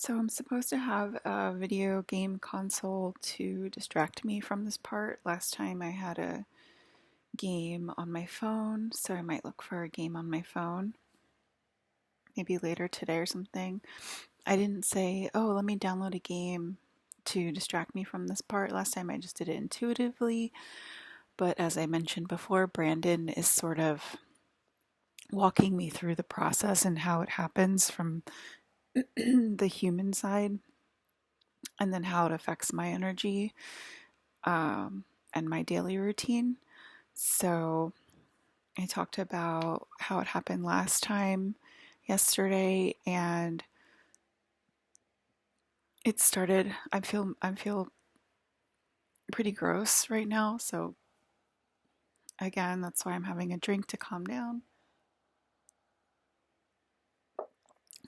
So I'm supposed to have a video game console to distract me from this part. Last time I had a game on my phone, so I might look for a game on my phone. Maybe later today or something. I didn't say, oh, let me download a game to distract me from this part. Last time I just did it intuitively. But as I mentioned before, Brandon is sort of walking me through the process and how it happens from the human side, and then how it affects my energy and my daily routine. So I talked about how it happened last time yesterday, and it started. I feel pretty gross right now. So again, that's why I'm having a drink to calm down.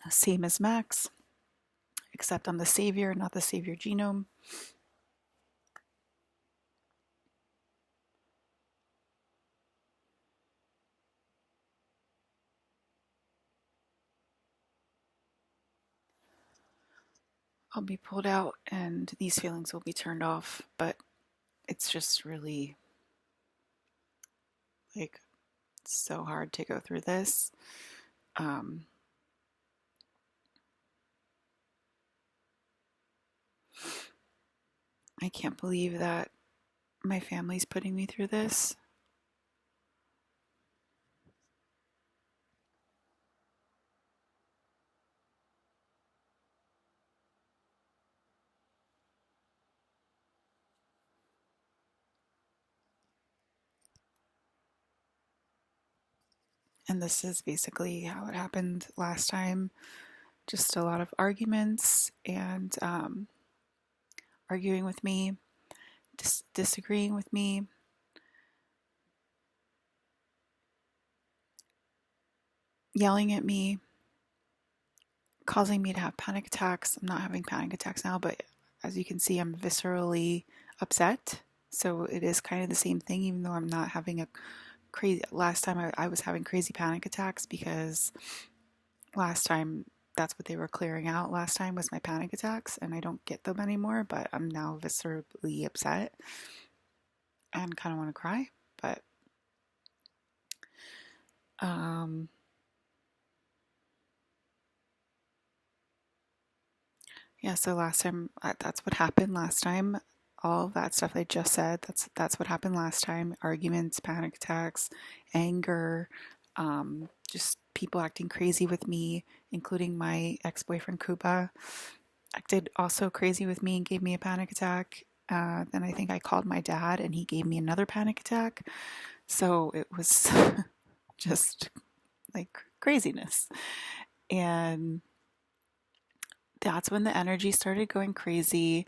Same as Max, except I'm the savior, not the savior genome. I'll be pulled out and these feelings will be turned off, but it's just really like so hard to go through this. Um, I can't believe that my family's putting me through this. And this is basically how it happened last time. Just a lot of arguments and arguing with me, disagreeing with me, yelling at me, causing me to have panic attacks. I'm not having panic attacks now, but as you can see, I'm viscerally upset. So it is kind of the same thing, even though I'm not having a crazy. Last time I was having crazy panic attacks because last time that's what they were clearing out last time was my panic attacks, and I don't get them anymore, but I'm now viscerally upset and kind of want to cry. But um yeah, so last time that's what happened last time. All of that stuff I just said, that's what happened last time. Arguments, panic attacks, anger, just people acting crazy with me, including my ex-boyfriend Kuba acted also crazy with me and gave me a panic attack. Then I think I called my dad and he gave me another panic attack. So it was just like craziness. And that's when the energy started going crazy.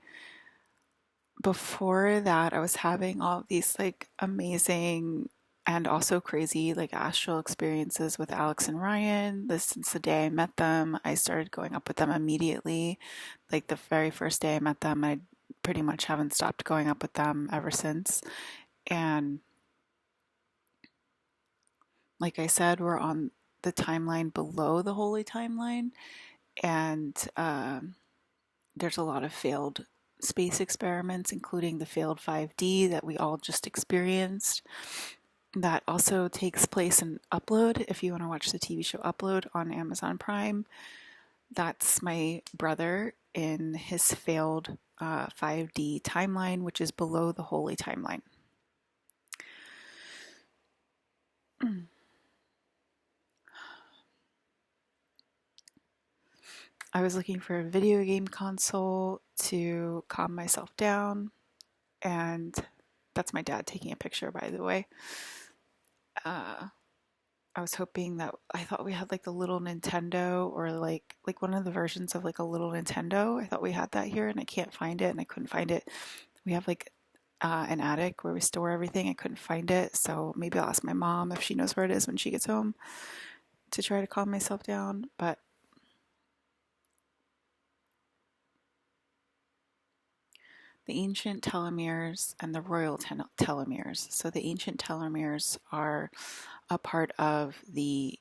Before that, I was having all of these like amazing and also crazy like astral experiences with Alex and Ryan. This since the day I met them, I started going up with them immediately. Like the very first day I met them, I pretty much haven't stopped going up with them ever since. And like I said, we're on the timeline below the holy timeline, and there's a lot of failed space experiments, including the failed 5D that we all just experienced. That also takes place in Upload. If you want to watch the TV show Upload on Amazon Prime, that's my brother in his failed 5D timeline, which is below the holy timeline. I was looking for a video game console to calm myself down, and that's my dad taking a picture, by the way. I was hoping that I thought we had like the little Nintendo, or like one of the versions of like a little Nintendo. I thought we had that here, and I can't find it, and I couldn't find it. We have like an attic where we store everything. I couldn't find it, so maybe I'll ask my mom if she knows where it is when she gets home to try to calm myself down. But the ancient telomeres and the royal telomeres. So the ancient telomeres are a part of the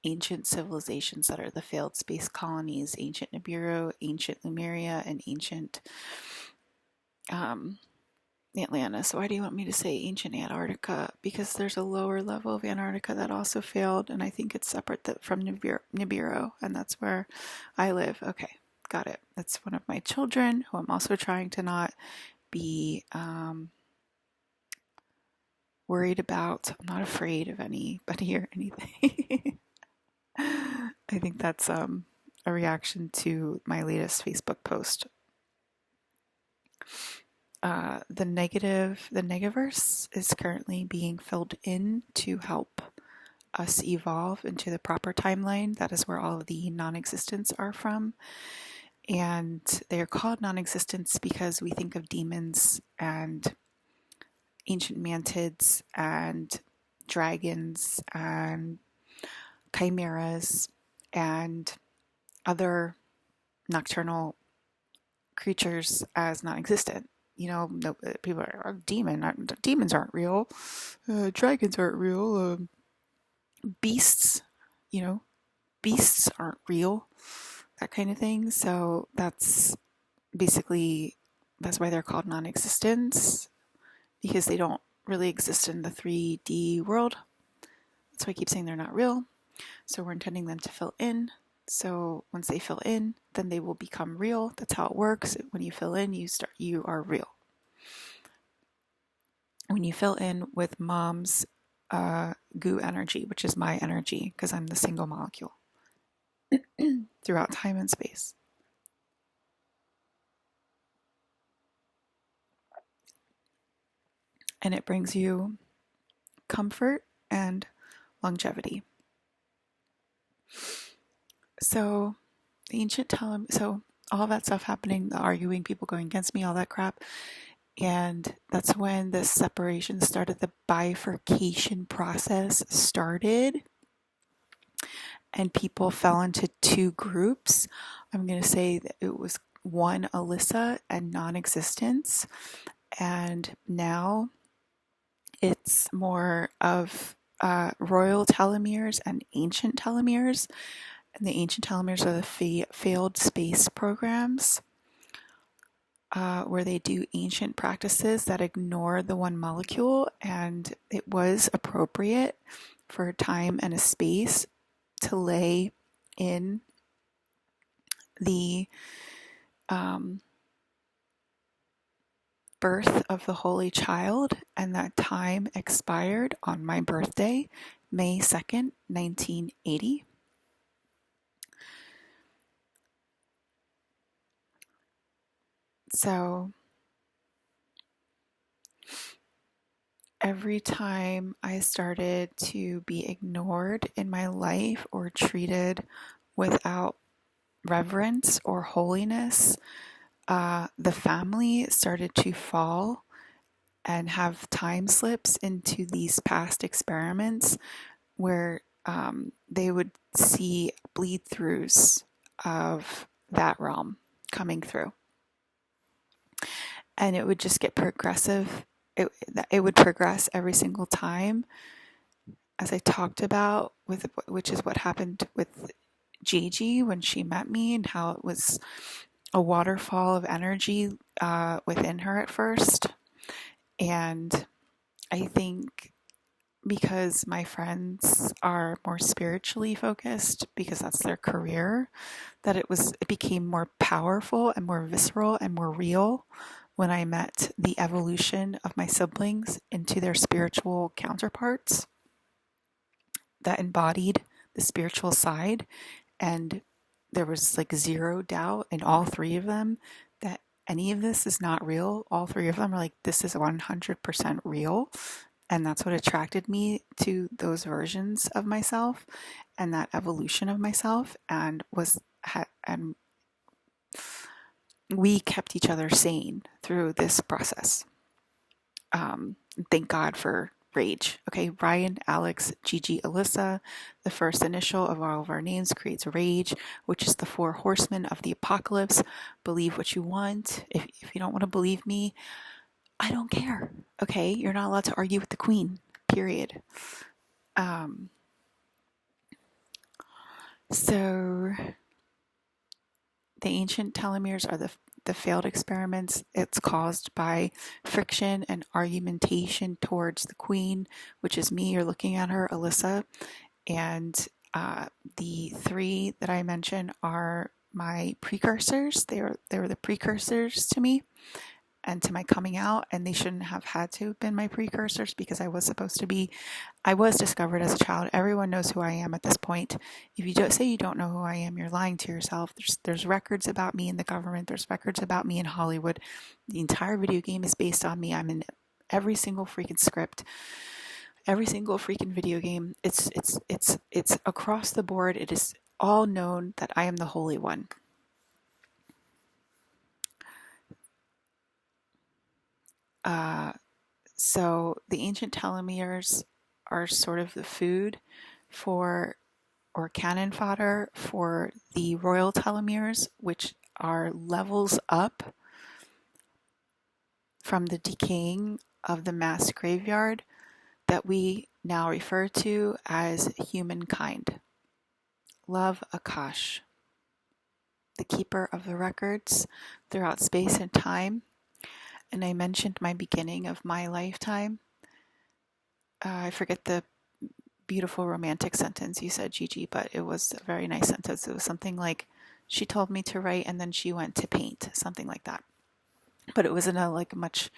ancient civilizations that are the failed space colonies, ancient Nibiru, ancient Lemuria, and ancient um, Atlantis. Why do you want me to say ancient Antarctica? Because there's a lower level of Antarctica that also failed, and I think it's separate from Nibiru, and that's where I live. Okay, got it. That's one of my children who I'm also trying to not be worried about. I'm not afraid of anybody or anything. I think that's a reaction to my latest Facebook post. The Negaverse is currently being filled in to help us evolve into the proper timeline. That is where all of the non-existents are from. And they are called non-existents because we think of demons and ancient mantids and dragons and chimeras and other nocturnal creatures as non-existent. You know, no, people are demons aren't real, dragons aren't real, beasts, you know, beasts aren't real, that kind of thing. So that's basically that's why they're called non-existents, because they don't really exist in the 3D world. That's why I keep saying they're not real. So we're intending them to fill in. So once they fill in, then they will become real. That's how it works. When you fill in, you are real. When you fill in with mom's goo energy, which is my energy, because I'm the single molecule throughout time and space. And it brings you comfort and longevity. So the ancient so all that stuff happening, the arguing, people going against me, all that crap. And that's when the separation started, the bifurcation process started. And people fell into two groups. I'm going to say that it was one, Alyssa, and non-existence. And now it's more of royal telomeres and ancient telomeres. And the ancient telomeres are the failed space programs, where they do ancient practices that ignore the one molecule. And it was appropriate for a time and a space to lay in the birth of the Holy Child, and that time expired on my birthday, May 2nd, 1980. So every time I started to be ignored in my life or treated without reverence or holiness, the family started to fall and have time slips into these past experiments where they would see bleed throughs of that realm coming through. And it would just get progressive. It would progress every single time, as I talked about, which is what happened with Gigi when she met me, and how it was a waterfall of energy within her at first. And I think because my friends are more spiritually focused, because that's their career, that it became more powerful and more visceral and more real when I met the evolution of my siblings into their spiritual counterparts that embodied the spiritual side. And there was like zero doubt in all three of them that any of this is not real. All three of them are like, this is 100% real. And that's what attracted me to those versions of myself and that evolution of myself, and we kept each other sane through this process. Thank God for Rage. Okay, Ryan, Alex, Gigi, Alyssa. The first initial of all of our names creates Rage, which is the 4 horsemen of the apocalypse. Believe what you want. If you don't want to believe me, I don't care. Okay, you're not allowed to argue with the queen. Period. So the ancient telomeres are the failed experiments. It's caused by friction and argumentation towards the queen, which is me. You're looking at her, Alyssa. And the three that I mentioned are my precursors. They were the precursors to me and to my coming out, and they shouldn't have had to have been my precursors because I was discovered as a child. Everyone knows who I am at this point. If you don't say you don't know who I am, you're lying to yourself. There's records about me in the government. There's records about me in Hollywood. The entire video game is based on me. I'm in every single freaking script, every single freaking video game. It's across the board. It is all known that I am the Holy One. So the ancient telomeres are sort of the food for, or cannon fodder for, the royal telomeres, which are levels up from the decaying of the mass graveyard that we now refer to as humankind. Love Akash, the keeper of the records throughout space and time. And I mentioned my beginning of my lifetime. I forget the beautiful romantic sentence you said, Gigi, but it was a very nice sentence. It was something like, she told me to write and then she went to paint, something like that. But it was in a like much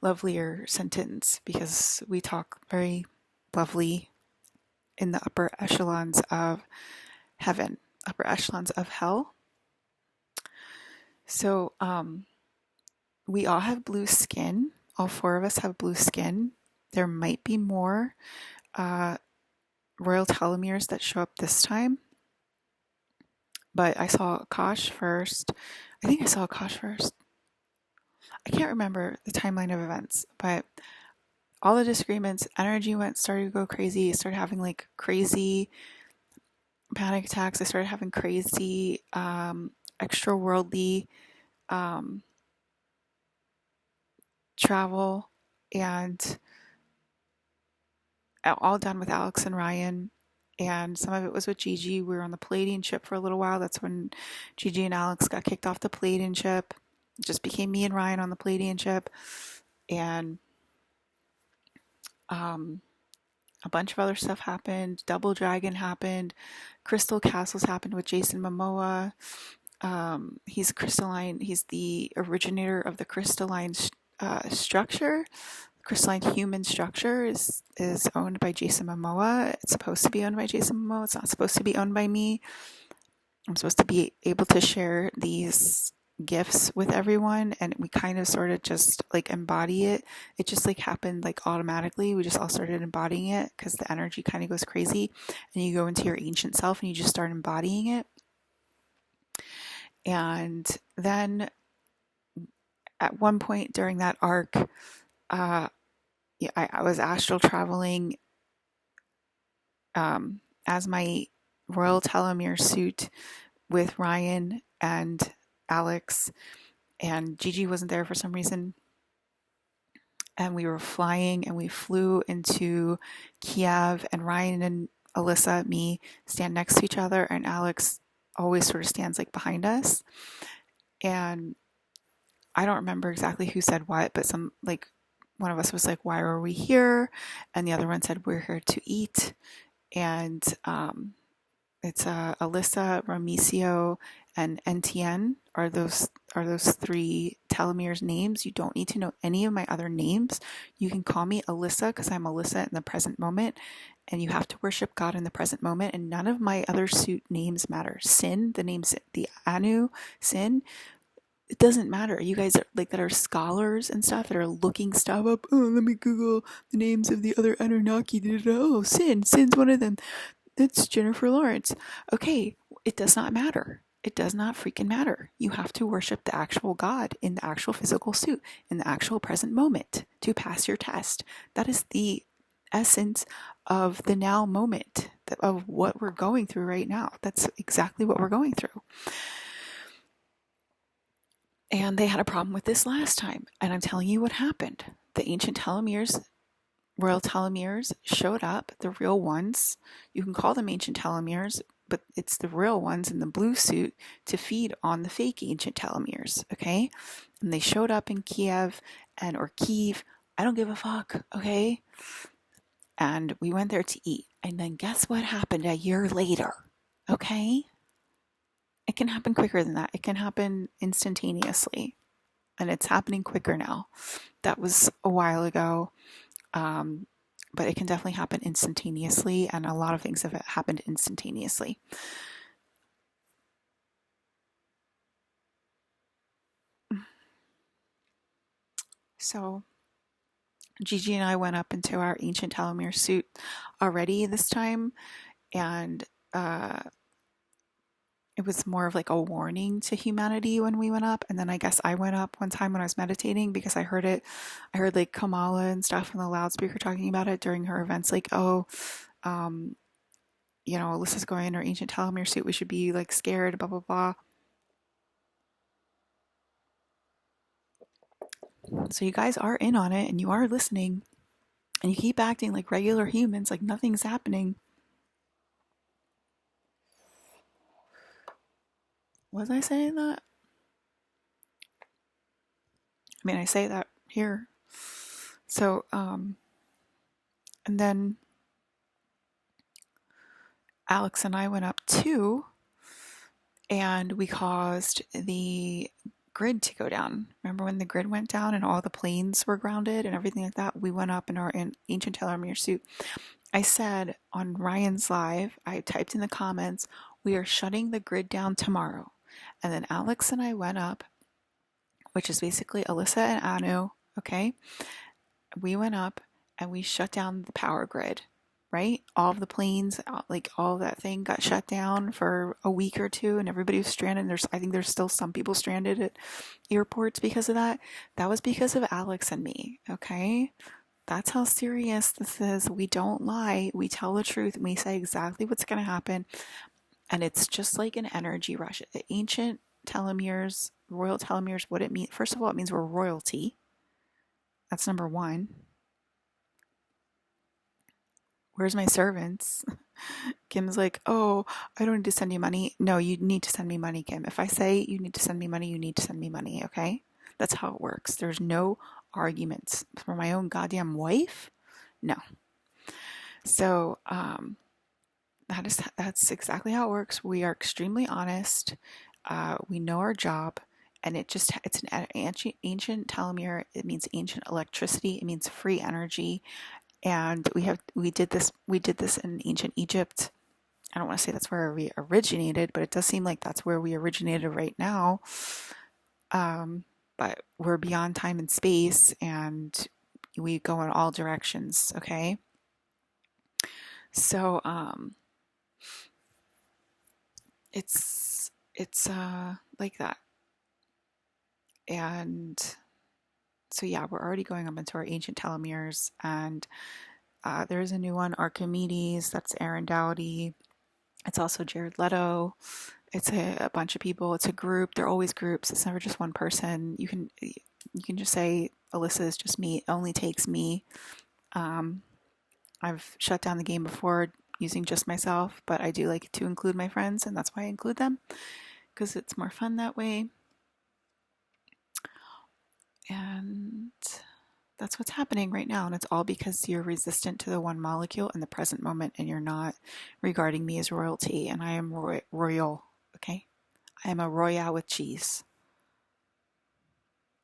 lovelier sentence because we talk very lovely in the upper echelons of heaven, upper echelons of hell. So we all have blue skin. All four of us have blue skin. There might be more royal telomeres that show up this time. But I saw Akash first. I think I saw Akash first. I can't remember the timeline of events, but all the disagreements, energy started to go crazy. I started having like crazy panic attacks. I started having crazy extra worldly travel, and all done with Alex and Ryan. And some of it was with Gigi. We were on the Palladian ship for a little while. That's when Gigi and Alex got kicked off the Palladian ship. It just became me and Ryan on the Palladian ship. And a bunch of other stuff happened. Double Dragon happened. Crystal Castles happened with Jason Momoa. He's crystalline. He's the originator of the crystalline structure. Crystalline human structure is owned by Jason Momoa. It's supposed to be owned by Jason Momoa. It's not supposed to be owned by me. I'm supposed to be able to share these gifts with everyone, and we kind of sort of just like embody it. It just like happened like automatically. We just all started embodying it because the energy kind of goes crazy, and you go into your ancient self and you just start embodying it. And then at one point during that arc, I was astral traveling as my royal telomere suit with Ryan and Alex, and Gigi wasn't there for some reason. And we were flying, and we flew into Kiev, and Ryan and Alyssa, me, stand next to each other, and Alex always sort of stands like behind us. And I don't remember exactly who said what, but some like one of us was like, "Why are we here?" And the other one said, "We're here to eat." And it's Alyssa, Ramicio, and NTN are those three telomeres names. You don't need to know any of my other names. You can call me Alyssa because I'm Alyssa in the present moment, and you have to worship God in the present moment. And none of my other suit names matter. Sin, the names, the Anu, Sin. It doesn't matter. You guys are like that are scholars and stuff that are looking stuff up. Oh, let me Google the names of the other Anunnaki. Oh, Sin's one of them. That's Jennifer Lawrence. Okay, it does not matter. It does not freaking matter. You have to worship the actual God in the actual physical suit, in the actual present moment to pass your test. That is the essence of the now moment, of what we're going through right now. That's exactly what we're going through. And they had a problem with this last time. And I'm telling you what happened. The ancient telomeres, royal telomeres, showed up, the real ones. You can call them ancient telomeres, but it's the real ones in the blue suit to feed on the fake ancient telomeres, okay? And they showed up in Kiev or Kiev. I don't give a fuck, okay? And we went there to eat. And then guess what happened a year later, okay? It can happen quicker than that. It can happen instantaneously. And it's happening quicker now. That was a while ago. But it can definitely happen instantaneously, and a lot of things have happened instantaneously. So Gigi and I went up into our ancient telomere suit already this time, and it was more of like a warning to humanity when we went up. And then I guess I went up one time when I was meditating because I heard like Kamala and stuff on the loudspeaker talking about it during her events, like, oh, Alyssa's going in her ancient telomere suit, we should be like scared, blah blah blah. So you guys are in on it and you are listening, and you keep acting like regular humans, like nothing's happening. Was I saying that? I mean, I say that here. So, and then Alex and I went up too, and we caused the grid to go down. Remember when the grid went down and all the planes were grounded and everything like that? We went up in our ancient telomere suit. I said on Ryan's live, I typed in the comments, we are shutting the grid down tomorrow. And then Alex and I went up, which is basically Alyssa and Anu, okay? We went up and we shut down the power grid, right? All of the planes, like all of that thing got shut down for a week or two, and everybody was stranded. I think there's still some people stranded at airports because of that. That was because of Alex and me, okay? That's how serious this is. We don't lie. We tell the truth. And we say exactly what's going to happen. And it's just like an energy rush. The ancient telomeres, royal telomeres, what it means, first of all, it means we're royalty. That's number one. Where's my servants? Kim's like, oh, I don't need to send you money. No, you need to send me money, Kim. If I say you need to send me money, you need to send me money, okay? That's how it works. There's no arguments. For my own goddamn wife? No. So, that's exactly how it works. We are extremely honest. We know our job, and it's an ancient telomere. It means ancient electricity. It means free energy. And we did this in ancient Egypt. I don't want to say that's where we originated, but it does seem like that's where we originated right now. But we're beyond time and space, and we go in all directions, okay? So it's like that. And so yeah, we're already going up into our ancient telomeres, and there's a new one, Archimedes. That's Aaron Dowdy. It's also Jared Leto. It's a bunch of people. It's a group. They're always groups. It's never just one person. You can just say Alyssa is just me. It only takes me. I've shut down the game before using just myself, but I do like to include my friends, and that's why I include them, because it's more fun that way. And that's what's happening right now, and it's all because you're resistant to the one molecule in the present moment, and you're not regarding me as royalty, and I am royal, okay? I am a Royale with cheese.